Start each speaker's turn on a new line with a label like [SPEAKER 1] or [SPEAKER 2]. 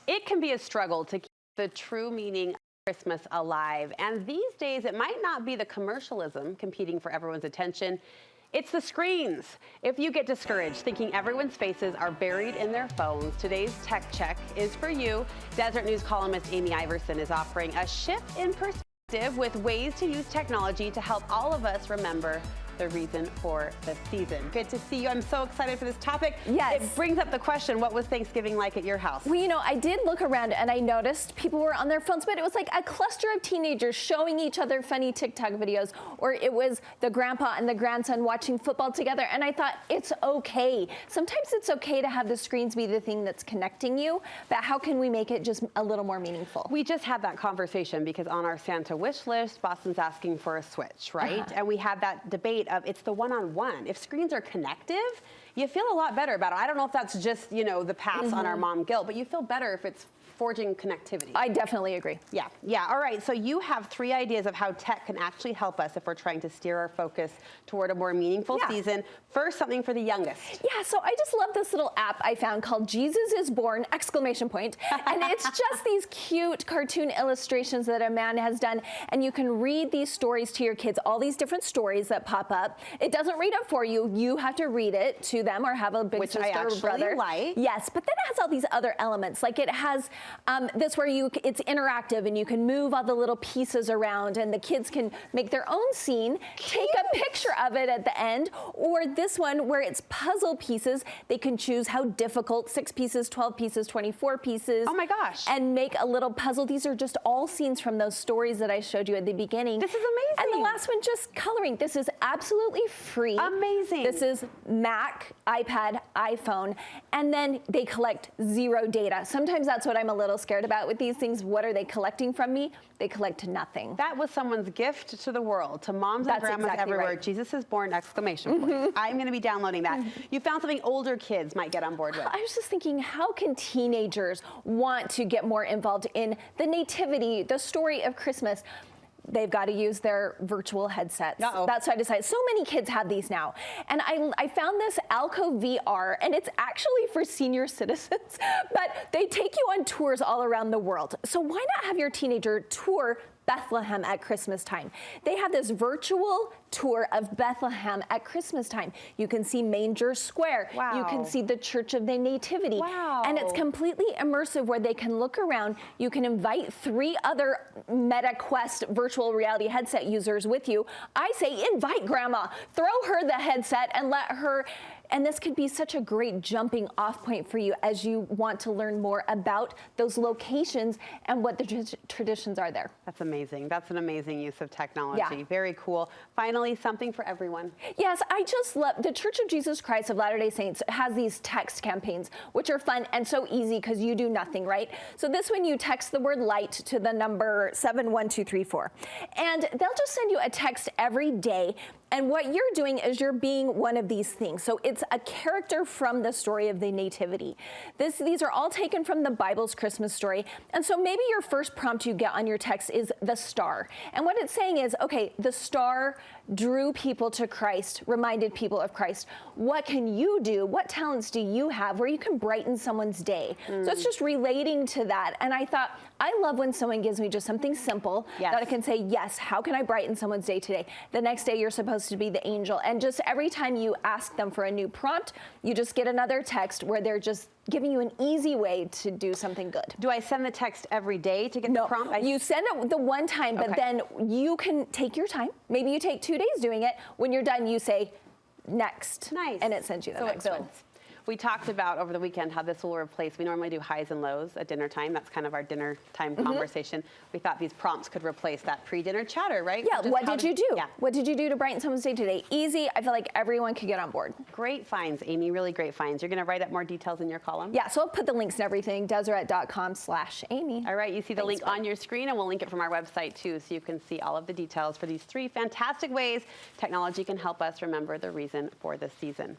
[SPEAKER 1] It can be a struggle to keep the true meaning of Christmas alive. And these days, it might not be the commercialism competing for everyone's attention. It's the screens. If you get discouraged thinking everyone's faces are buried in their phones, today's Tech Check is for you. Deseret News columnist Amy Iverson is offering a shift in perspective with ways to use technology to help all of us remember the reason for the season. Good to see you. I'm so excited for this topic.
[SPEAKER 2] Yes.
[SPEAKER 1] It brings up the question, what was Thanksgiving like at your house?
[SPEAKER 2] Well, you know, I did look around and I noticed people were on their phones, but it was like a cluster of teenagers showing each other funny TikTok videos, or it was the grandpa and the grandson watching football together. And I thought, it's okay. Sometimes it's okay to have the screens be the thing that's connecting you, but how can we make it just a little more meaningful?
[SPEAKER 1] We just had that conversation because on our Santa wish list, Boston's asking for a switch, right? And we had that debate of it's the one-on-one. If screens are connective, you feel a lot better about it. I don't know if that's just, you know, the pass on our mom guilt, but you feel better if it's forging connectivity.
[SPEAKER 2] I definitely agree.
[SPEAKER 1] Yeah. All right. So you have 3 ideas of how tech can actually help us if we're trying to steer our focus toward a more meaningful season. First, something for the youngest.
[SPEAKER 2] Yeah. So I just love this little app I found called Jesus is Born! And it's just these cute cartoon illustrations that a man has done. And you can read these stories to your kids, all these different stories that pop up. It doesn't read it for you. You have to read it to them or have a big sister or brother.
[SPEAKER 1] Like.
[SPEAKER 2] Yes. But then it has all these other elements. Like it has this where it's interactive and you can move all the little pieces around and the kids can make their own scene, take a picture of it at the end, or this one where it's puzzle pieces. They can choose how difficult, 6 pieces, 12 pieces, 24 pieces.
[SPEAKER 1] Oh my gosh.
[SPEAKER 2] And make a little puzzle. These are just all scenes from those stories that I showed you at the beginning.
[SPEAKER 1] This is amazing.
[SPEAKER 2] And the last one, just coloring. This is absolutely free.
[SPEAKER 1] Amazing.
[SPEAKER 2] This is Mac, iPad, iPhone, and then they collect 0 data. Sometimes that's what I'm a little scared about with these things. What are they collecting from me? They collect nothing.
[SPEAKER 1] That was someone's gift to the world, to moms and grandmas everywhere.
[SPEAKER 2] Right.
[SPEAKER 1] Jesus is born! Exclamation point. I'm going to be downloading that. You found something older kids might get on board with.
[SPEAKER 2] I was just thinking, how can teenagers want to get more involved in the nativity, the story of Christmas? They've got to use their virtual headsets. That's what I decided. So many kids have these now. And I found this Alco VR, and it's actually for senior citizens, but they take you on tours all around the world. So why not have your teenager tour Bethlehem at Christmas time? They have this virtual tour of Bethlehem at Christmas time. You can see Manger Square.
[SPEAKER 1] Wow.
[SPEAKER 2] You can see the Church of the Nativity.
[SPEAKER 1] Wow.
[SPEAKER 2] And it's completely immersive where they can look around. You can invite 3 other Meta Quest virtual reality headset users with you. I say invite grandma, throw her the headset and let her. And this could be such a great jumping off point for you as you want to learn more about those locations and what the traditions are there.
[SPEAKER 1] That's amazing. That's an amazing use of technology.
[SPEAKER 2] Yeah.
[SPEAKER 1] Very cool. Finally, something for everyone.
[SPEAKER 2] Yes, I just love the Church of Jesus Christ of Latter-day Saints has these text campaigns, which are fun and so easy because you do nothing, right? So this one, you text the word light to the number 71234. And they'll just send you a text every day. And what you're doing is you're being one of these things. So it's a character from the story of the Nativity. These are all taken from the Bible's Christmas story. And so maybe your first prompt you get on your text is the star. And what it's saying is, okay, the star drew people to Christ, reminded people of Christ. What can you do? What talents do you have where you can brighten someone's day? So it's just relating to that. And I thought, I love when someone gives me just something simple that I can say, yes, how can I brighten someone's day today? The next day you're supposed to be the angel. And just every time you ask them for a new prompt, you just get another text where they're just giving you an easy way to do something good.
[SPEAKER 1] Do I send the text every day to get the prompt?
[SPEAKER 2] You send it the one time, but then you can take your time. Maybe you take 2 days doing it. When you're done, you say next.
[SPEAKER 1] Nice.
[SPEAKER 2] And it sends you the next one.
[SPEAKER 1] We talked about over the weekend how this will replace, we normally do highs and lows at dinner time. That's kind of our dinner time conversation. We thought these prompts could replace that pre-dinner chatter, right?
[SPEAKER 2] Yeah, what did you do?
[SPEAKER 1] Yeah.
[SPEAKER 2] What did you do to brighten someone's day today? Easy. I feel like everyone could get on board.
[SPEAKER 1] Great finds, Amy, really great finds. You're going to write up more details in your column?
[SPEAKER 2] Yeah, so I'll put the links and everything, Deseret.com/Amy.
[SPEAKER 1] All right, you see the link on your screen, and we'll link it from our website too, so you can see all of the details for these 3 fantastic ways technology can help us remember the reason for the season.